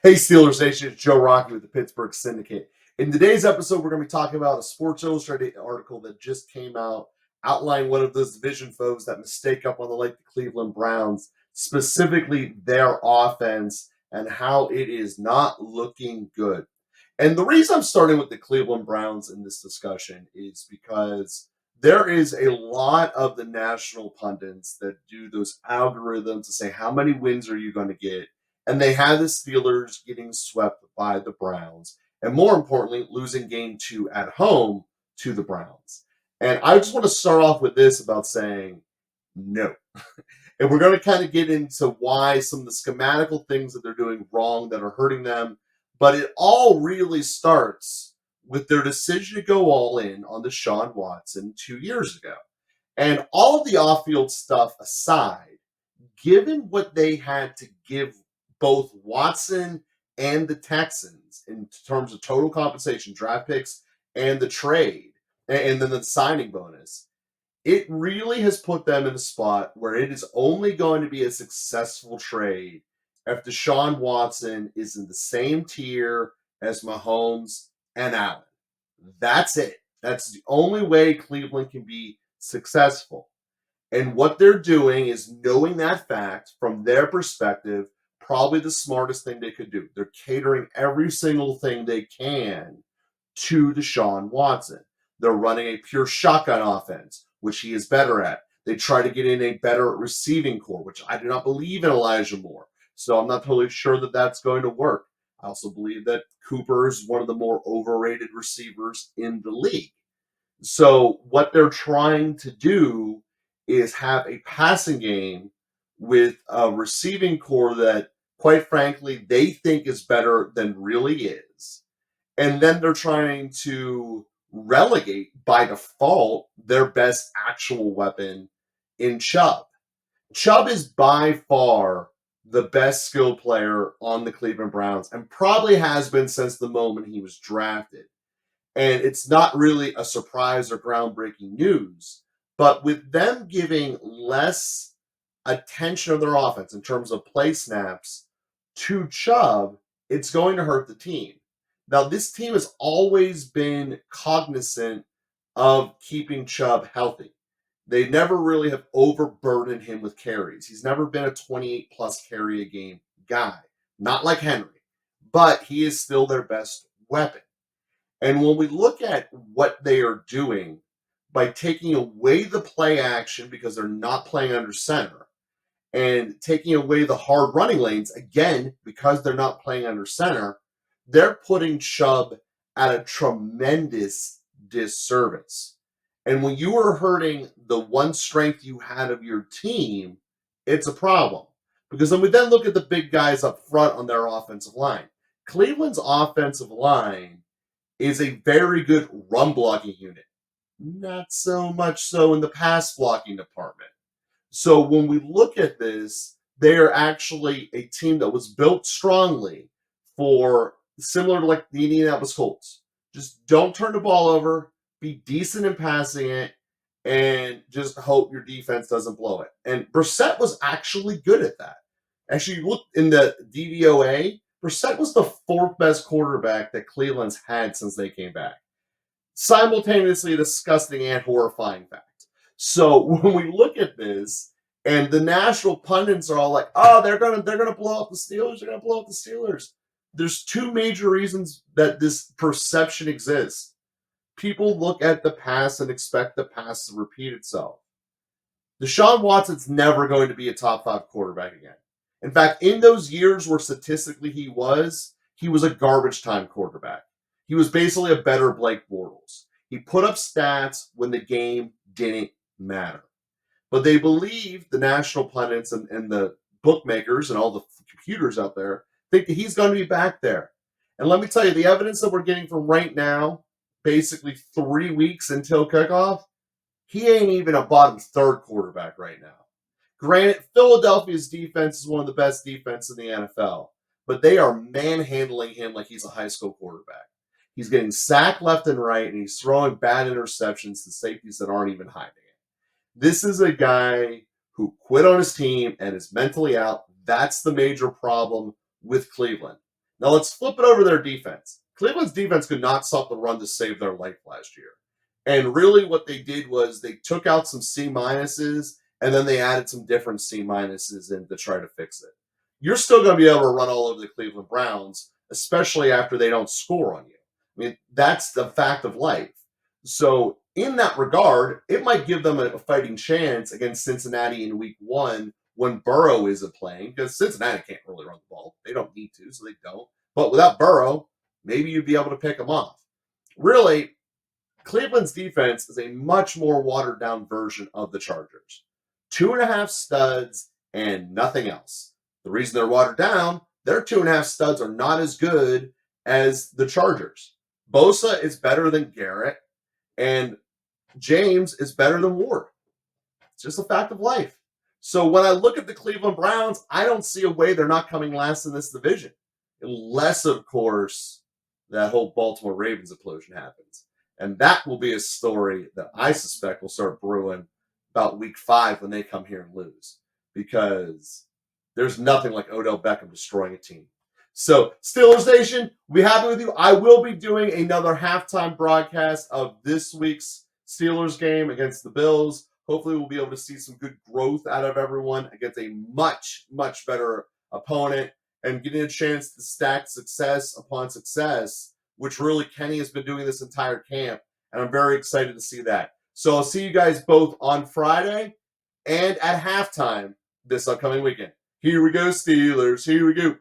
Hey, Steelers Nation, it's Joe Rocky with the Pittsburgh Syndicate. In today's episode, we're going to be talking about a Sports Illustrated article that just came out outlining one of those division foes that mistake up on the lake, the Cleveland Browns, specifically their offense and how it is not looking good. And the reason I'm starting with the Cleveland Browns in this discussion is because there is a lot of the national pundits that do those algorithms to say, how many wins are you going to get? And they have the Steelers getting swept by the Browns, and more importantly, losing game 2 at home to the Browns. And I just want to start off with this about saying no. And we're going to kind of get into why some of the schematical things that they're doing wrong that are hurting them. But it all really starts with their decision to go all in on Deshaun Watson 2 years ago. And all of the off-field stuff aside, given what they had to give both Watson and the Texans in terms of total compensation, draft picks, and the trade, and then the signing bonus, it really has put them in a spot where it is only going to be a successful trade if Deshaun Watson is in the same tier as Mahomes and Allen. That's it. That's the only way Cleveland can be successful. And what they're doing is, knowing that fact from their perspective, probably the smartest thing they could do. They're catering every single thing they can to Deshaun Watson. They're running a pure shotgun offense, which he is better at. They try to get in a better receiving core, which I do not believe in Elijah Moore. So I'm not totally sure that that's going to work. I also believe that Cooper is one of the more overrated receivers in the league. So what they're trying to do is have a passing game with a receiving core that, quite frankly, they think is better than really is. And then they're trying to relegate, by default, their best actual weapon in Chubb. Chubb is by far the best skilled player on the Cleveland Browns, and probably has been since the moment he was drafted. And it's not really a surprise or groundbreaking news, but with them giving less attention of their offense in terms of play snaps to Chubb, it's going to hurt the team. Now, this team has always been cognizant of keeping Chubb healthy. They never really have overburdened him with carries. He's never been a 28 plus carry a game guy, not like Henry, but he is still their best weapon. And when we look at what they are doing by taking away the play action because they're not playing under center, and taking away the hard running lanes, again, because they're not playing under center, they're putting Chubb at a tremendous disservice. And when you are hurting the one strength you had of your team, it's a problem. Because when we then look at the big guys up front on their offensive line, Cleveland's offensive line is a very good run blocking unit. Not so much so in the pass blocking department. So when we look at this, they are actually a team that was built strongly for, similar to like the Indianapolis Colts. Just don't turn the ball over, be decent in passing it, and just hope your defense doesn't blow it. And Brissett was actually good at that. Actually, look in the DVOA, Brissett was the 4th best quarterback that Cleveland's had since they came back. Simultaneously a disgusting and horrifying fact. So when we look at this, and the national pundits are all like, "Oh, they're gonna blow up the Steelers. They're gonna blow up the Steelers." There's 2 major reasons that this perception exists. People look at the past and expect the past to repeat itself. Deshaun Watson's never going to be a top 5 quarterback again. In fact, in those years where statistically he was a garbage time quarterback. He was basically a better Blake Bortles. He put up stats when the game didn't matter. But they believe, the national pundits and the bookmakers and all the computers out there, think that he's going to be back there. And let me tell you, the evidence that we're getting from right now, basically 3 weeks until kickoff, he ain't even a bottom 3rd quarterback right now. Granted, Philadelphia's defense is one of the best defenses in the NFL, but they are manhandling him like he's a high school quarterback. He's getting sacked left and right, and he's throwing bad interceptions to safeties that aren't even hiding it. This is a guy who quit on his team and is mentally out. That's the major problem with Cleveland. Now let's flip it over to their defense. Cleveland's defense could not stop the run to save their life last year. And really what they did was they took out some C minuses and then they added some different C minuses in to try to fix it. You're still going to be able to run all over the Cleveland Browns, especially after they don't score on you. I mean, that's the fact of life. So in that regard, it might give them a fighting chance against Cincinnati in week 1 when Burrow isn't playing, because Cincinnati can't really run the ball. They don't need to, so they don't. But without Burrow, maybe you'd be able to pick them off. Really, Cleveland's defense is a much more watered down version of the Chargers. 2.5 studs and nothing else. The reason they're watered down, their 2.5 studs are not as good as the Chargers. Bosa is better than Garrett, and James is better than Ward. It's just a fact of life. So when I look at the Cleveland Browns, I don't see a way they're not coming last in this division. Unless, of course, that whole Baltimore Ravens implosion happens. And that will be a story that I suspect will start brewing about week 5 when they come here and lose. Because there's nothing like Odell Beckham destroying a team. So, Steelers Nation, we'll be happy with you. I will be doing another halftime broadcast of this week's Steelers game against the Bills. Hopefully, we'll be able to see some good growth out of everyone against a much, much better opponent and getting a chance to stack success upon success, which really Kenny has been doing this entire camp. And I'm very excited to see that. So, I'll see you guys both on Friday and at halftime this upcoming weekend. Here we go, Steelers. Here we go.